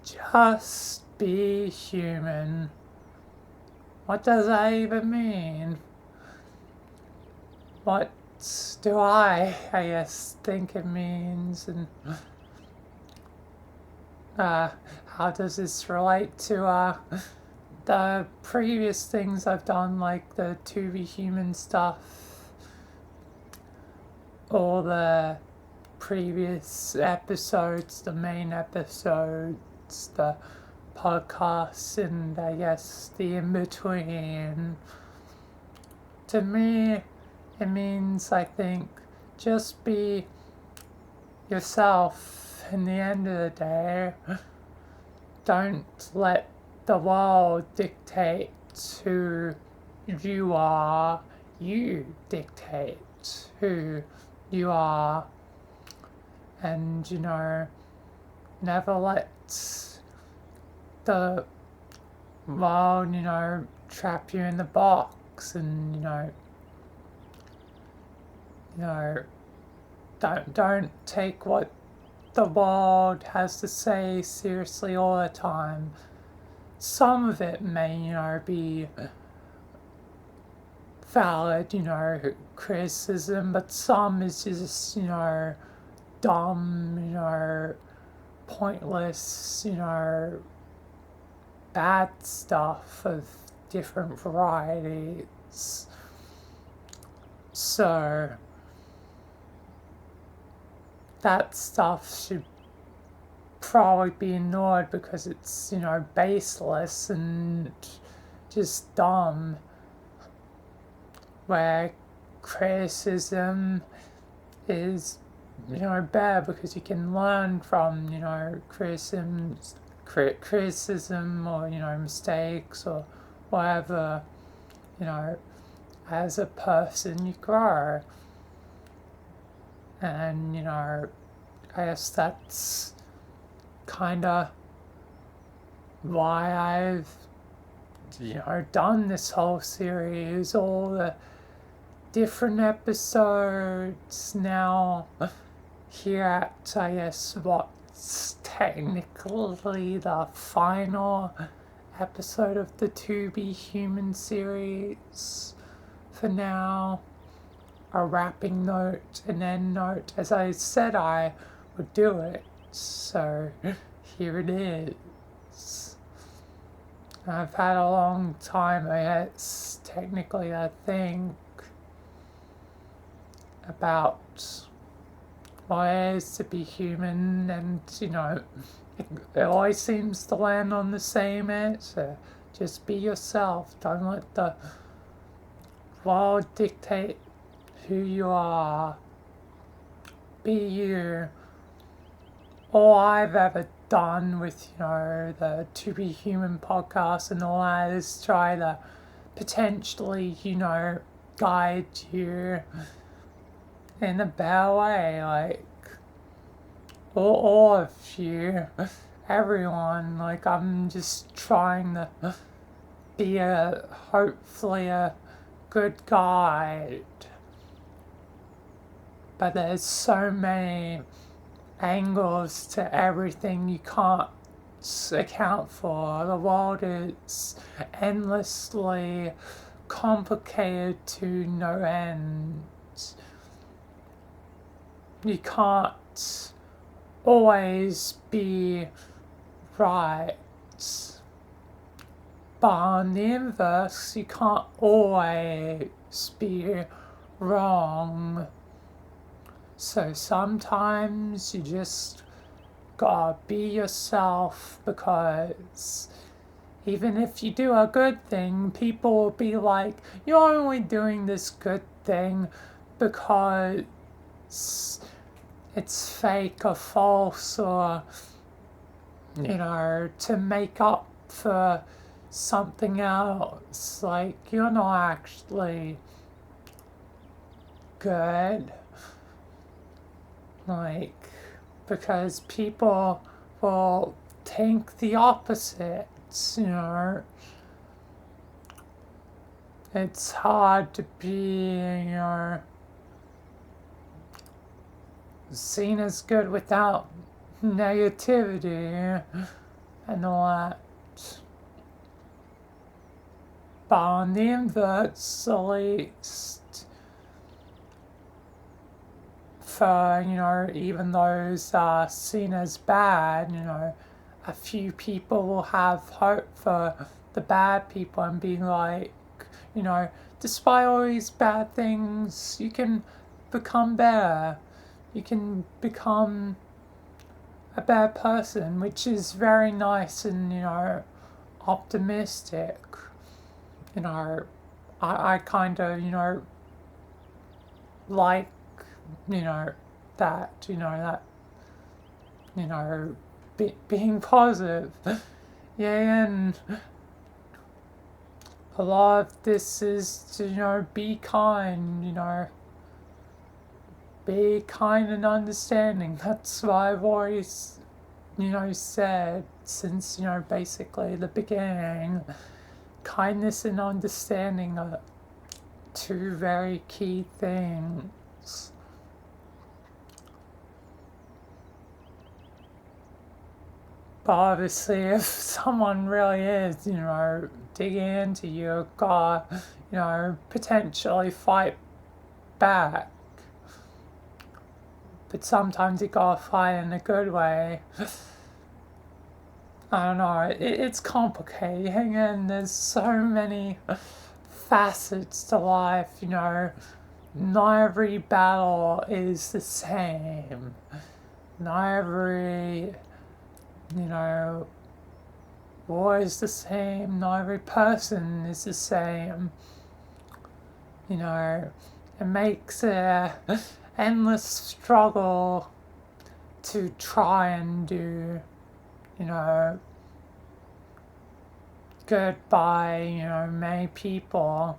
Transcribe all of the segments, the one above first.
Just be human. What does that even mean? What do I guess, think it means? And how does this relate to the previous things I've done, like the To Be Human stuff, all the previous episodes, the main episodes, the podcasts, and I guess the in between? To me, it means, I think, just be yourself in the end of the day. Don't let the world dictate who you are. You dictate who you are. And, never let the world, trap you in the box. And, don't take what the world has to say seriously all the time. Some of it may, be valid, criticism, but some is just, dumb, pointless, bad stuff of different varieties. So, that stuff should probably be ignored because it's, baseless and just dumb. Where criticism is, better because you can learn from, criticism or, mistakes or whatever, as a person you grow. And, I guess that's kind of why I've, done this whole series, all the different episodes now here at, I guess, what's technically the final episode of the To Be Human series for now. A wrapping note, an end note, as I said I would do it. So here it is. I've had a long time, I guess, technically, I think, about what it is to be human, and, it always seems to land on the same answer. Just be yourself. Don't let the world dictate who you are. Be you. All I've ever done with, the To Be Human podcast and all that is try to potentially, guide you in a better way. Like, all of you, everyone, like, I'm just trying to be hopefully a good guide. But there's so many angles to everything you can't account for. The world is endlessly complicated to no end. You can't always be right. But on the inverse, you can't always be wrong. So sometimes you just gotta be yourself, because even if you do a good thing, people will be like, you're only doing this good thing because it's fake or false, or, to make up for something else. Like, you're not actually good. Like, because people will think the opposite, It's hard to be, seen as good without negativity. and all that. But on the inverts, at least, for, even those are seen as bad, a few people will have hope for the bad people and be like, despite all these bad things, you can become better. You can become a better person, which is very nice and, optimistic. I kind of, like, that, being positive. Yeah, and a lot of this is to, be kind, be kind and understanding. That's what I've always, said since, basically the beginning. Kindness and understanding are two very key things. But obviously, if someone really is, digging into you, gotta, potentially fight back. But sometimes you gotta fight in a good way. I don't know, it's complicating and there's so many facets to life, Not every battle is the same. Not every, war is the same. Not every person is the same. It makes an endless struggle to try and do, good by, many people.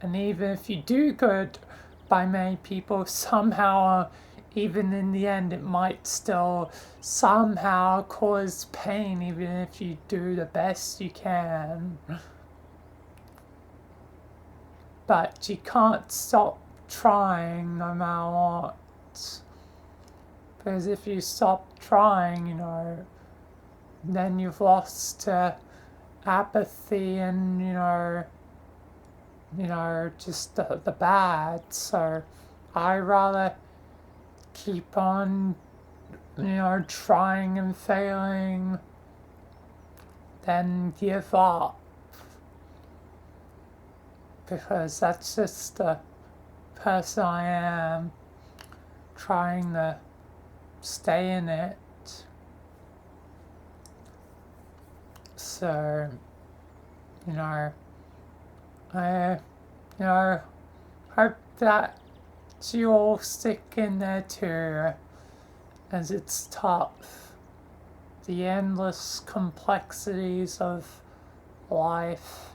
And even if you do good by many people, somehow, even in the end, it might still somehow cause pain, even if you do the best you can. But you can't stop trying no matter what. Because if you stop trying, then you've lost apathy and, just the bad. So I rather keep on, trying and failing than give up. Because that's just the person I am, trying to stay in it. So, I, hope that you all stick in there too, as it's tough. The endless complexities of life.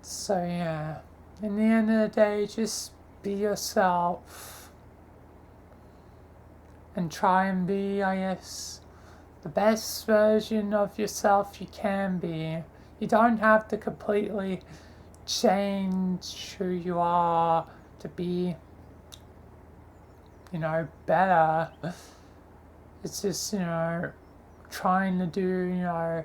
So yeah, in the end of the day, just be yourself. And try and be, I guess, the best version of yourself you can be. You don't have to completely change who you are to be, better. It's just, trying to do,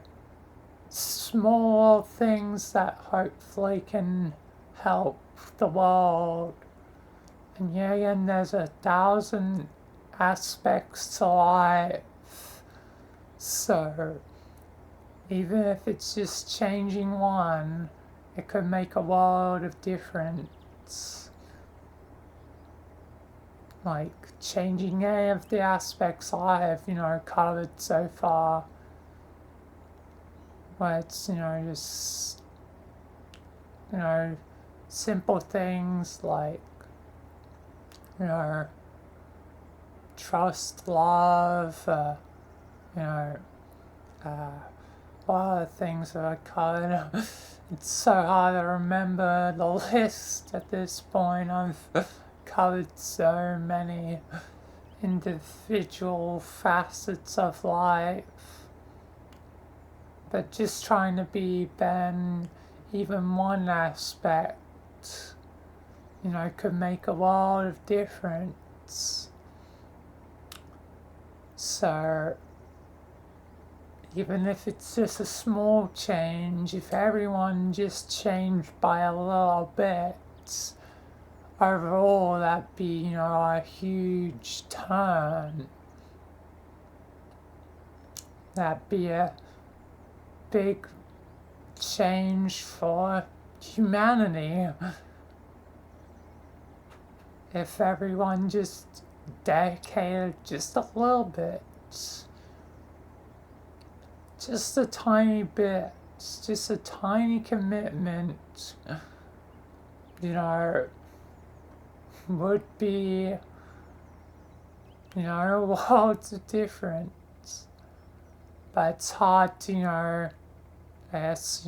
small things that hopefully can help the world. And yeah, again, there's 1,000 aspects to life. So, even if it's just changing one, it could make a world of difference. Like changing any of the aspects I have, covered so far. Where it's, just, simple things like, trust, love, a lot of things that I covered. It's so hard to remember the list at this point. I've covered so many individual facets of life. But just trying to be Ben, even one aspect, could make a world of difference. So, even if it's just a small change, if everyone just changed by a little bit, overall that'd be, a huge turn. That'd be a big change for humanity. If everyone just dedicated just a little bit, just a tiny bit, just a tiny commitment, would be, worlds of difference. But it's hard to, I guess,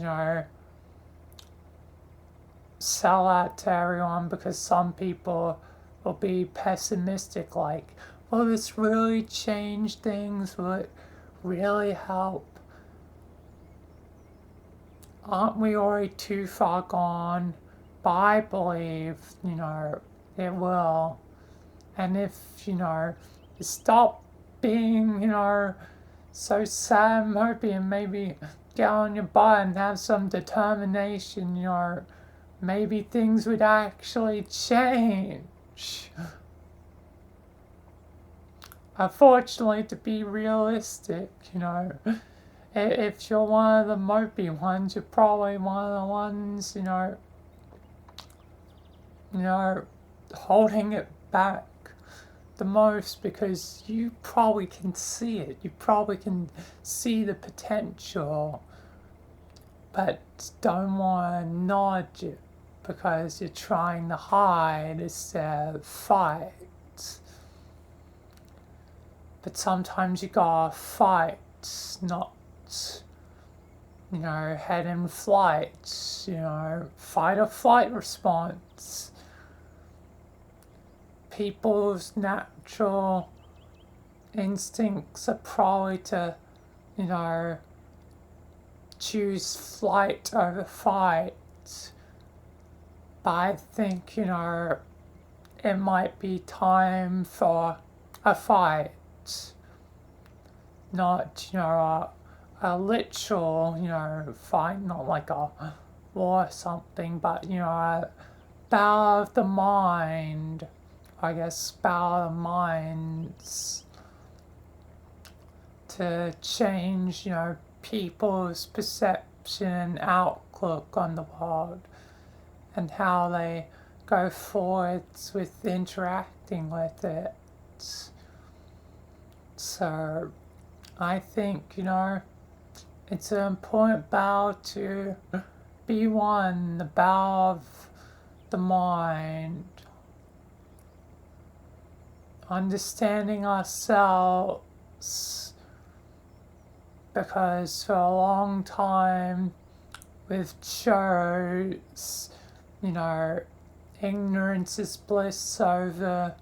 sell out to everyone because some people will be pessimistic, like, will this really change things? Will it really help? Aren't we already too far gone? But I believe, it will. And if, you stop being, so sad and mopey and maybe get on your butt and have some determination, maybe things would actually change. Unfortunately, to be realistic, if you're one of the mopey ones, you're probably one of the ones, holding it back the most because you probably can see it. You probably can see the potential, but don't want to acknowledge it because you're trying to hide instead of fight. But sometimes you gotta fight, not, head in flight, fight or flight response. People's natural instincts are probably to, choose flight over fight. But I think, it might be time for a fight. Not, a literal, fight, not like a war or something, but, a battle of the mind. I guess battle of the minds to change, people's perception and outlook on the world and how they go forwards with interacting with it. So I think, it's an important battle to be won, the battle of the mind. Understanding ourselves, because for a long time we've chose, ignorance is bliss over,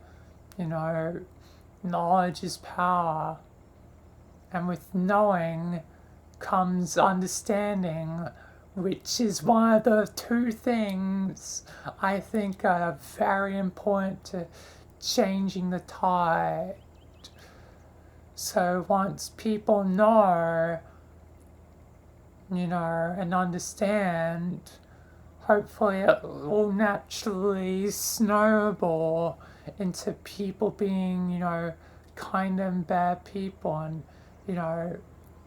knowledge is power. And with knowing comes understanding, which is one of the two things I think are very important to changing the tide. So once people know, and understand, hopefully it will naturally snowball into people being, kind and bad people and,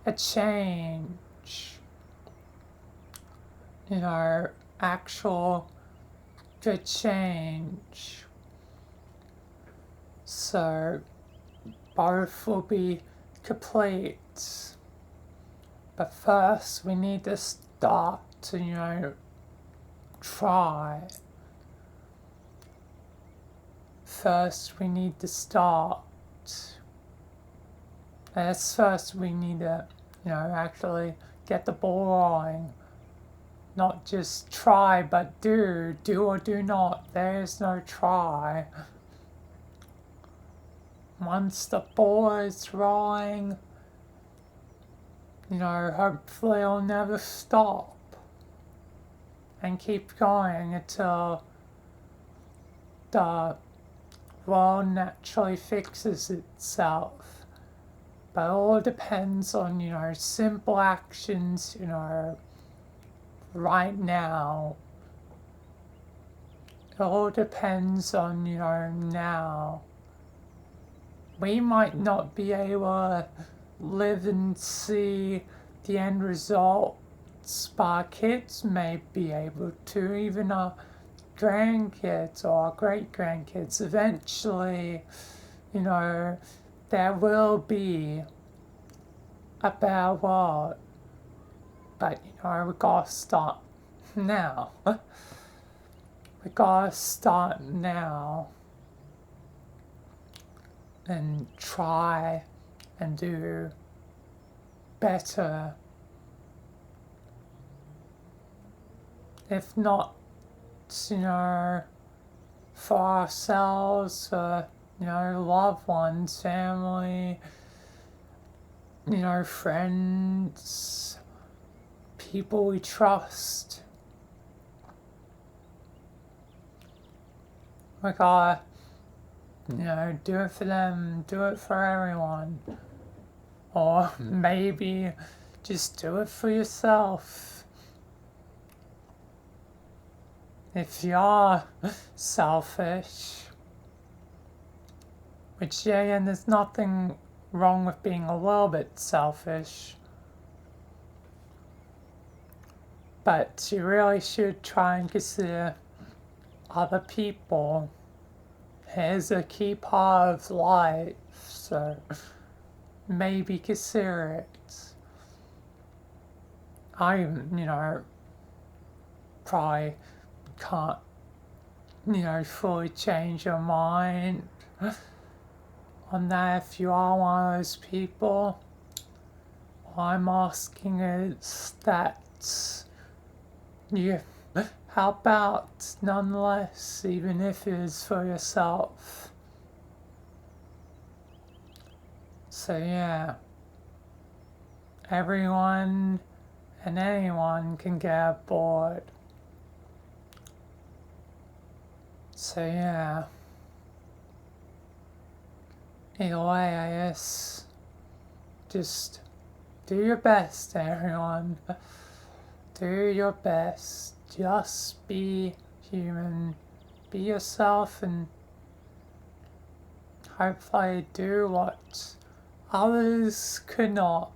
a change, actual good change. So both will be complete. But first we need to start to, try. First we need to start. First we need to, actually get the ball rolling. Not just try, but do or do not. There is no try. Once the ball is rolling, hopefully it'll never stop. And keep going until the world naturally fixes itself. But it all depends on, simple actions, right now. It all depends on, now. We might not be able to live and see the end results, but our kids may be able to, even our grandkids or our great grandkids. Eventually, there will be a better world, but we gotta start now. We gotta start now and try and do better. If not, for ourselves, for, loved ones, family, friends, people we trust. We gotta, do it for them, do it for everyone. Or maybe just do it for yourself. If you're selfish, which, and there's nothing wrong with being a little bit selfish, but you really should try and consider other people. It is a key part of life, so maybe consider it. I, probably can't, fully change your mind on that if you are one of those people. All I'm asking is that you help out nonetheless, even if it is for yourself. So yeah, everyone and anyone can get bored. So yeah, either way, I guess, just do your best, everyone. Do your best. Just be human. Be yourself and hopefully do what others could not.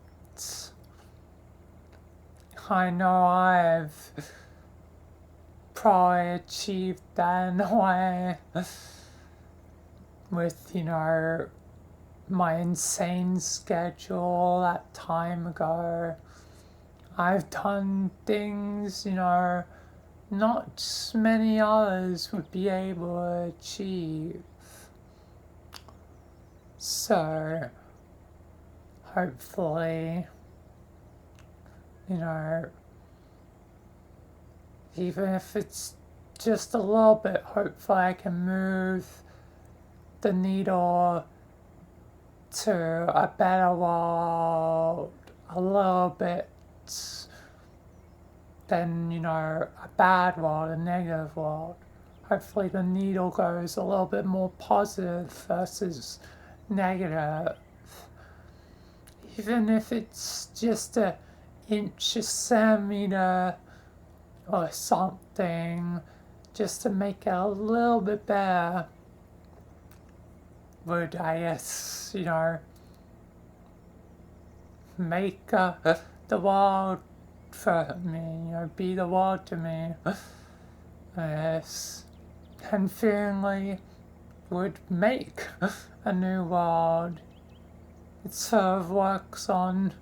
I know I've probably achieved that in a way with, my insane schedule that time ago. I've done things, not many others would be able to achieve. So, hopefully, even if it's just a little bit, hopefully I can move the needle to a better world a little bit than, a bad world, a negative world. Hopefully the needle goes a little bit more positive versus negative. Even if it's just an inch, a centimeter or something, just to make it a little bit better, would, I guess, make the world for me, be the world to me. Yes, and feelingly would make a new world. It sort of works on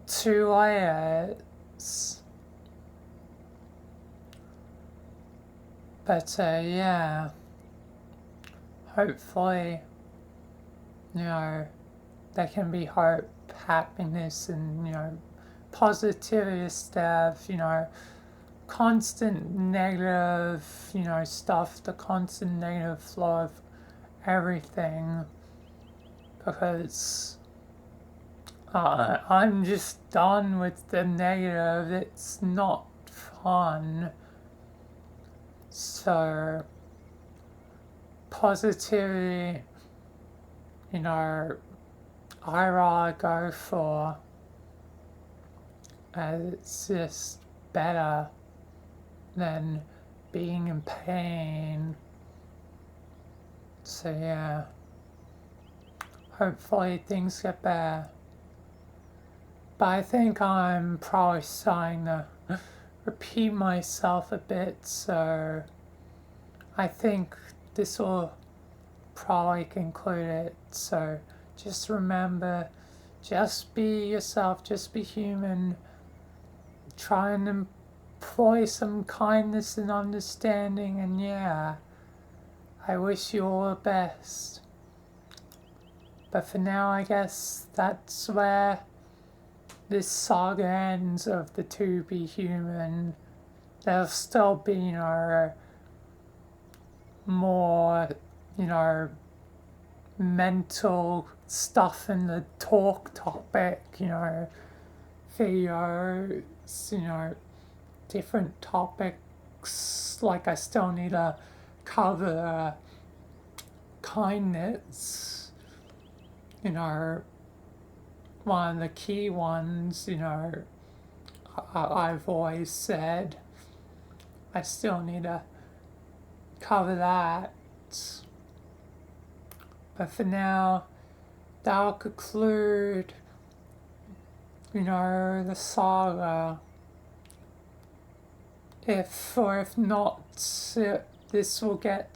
two layers. But yeah, hopefully, there can be hope, happiness, and, positivity instead of, constant negative, stuff, the constant negative flow of everything. Because I'm just done with the negative. It's not fun. So, positivity, I rather go for, it's just better than being in pain. So yeah, hopefully things get better. But I think I'm probably starting to repeat myself a bit, so I think this will probably conclude it. So just remember, just be yourself, just be human. Try and employ some kindness and understanding, and yeah, I wish you all the best. But for now, I guess that's where this saga ends of the To Be Human. There'll still be, more, mental stuff in the talk topic, videos, different topics. Like I still need to cover kindness, one of the key ones, I've always said. I still need to cover that. But for now, that'll conclude, the saga. If or if not, this will get,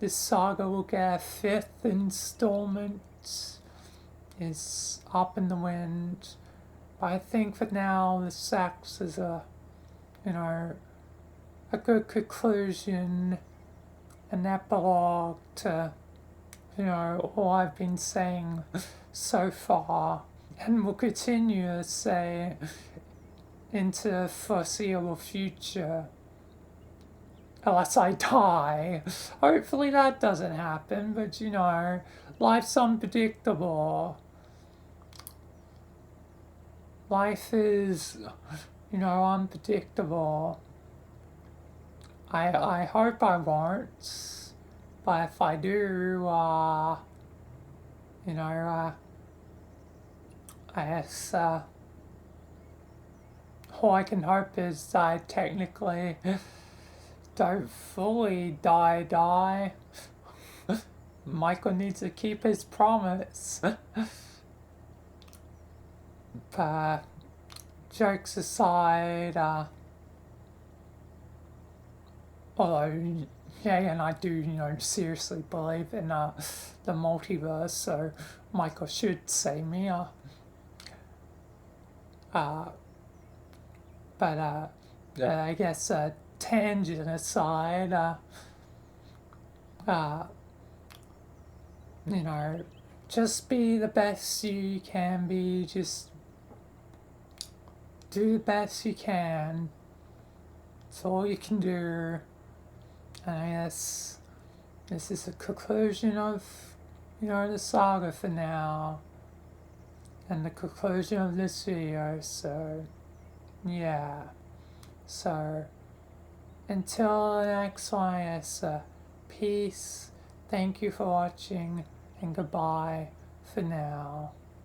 this saga will get a fifth installment. Is Up in the Wind. But I think for now, the sex is a good conclusion, an epilogue to, all I've been saying so far, and will continue to say into the foreseeable future. Unless I die. Hopefully that doesn't happen, but life's unpredictable. Life is, unpredictable. I hope I won't, but if I do, I guess, all I can hope is I technically don't fully die. Michael needs to keep his promise. But jokes aside, although and I do, seriously believe in the multiverse, so Michael should save me. But I guess tangent aside, just be the best you can be. Just do the best you can. It's all you can do. And I guess this is the conclusion of, the saga for now. And the conclusion of this video, so, yeah. So, until the next one, I guess, peace, thank you for watching, and goodbye for now.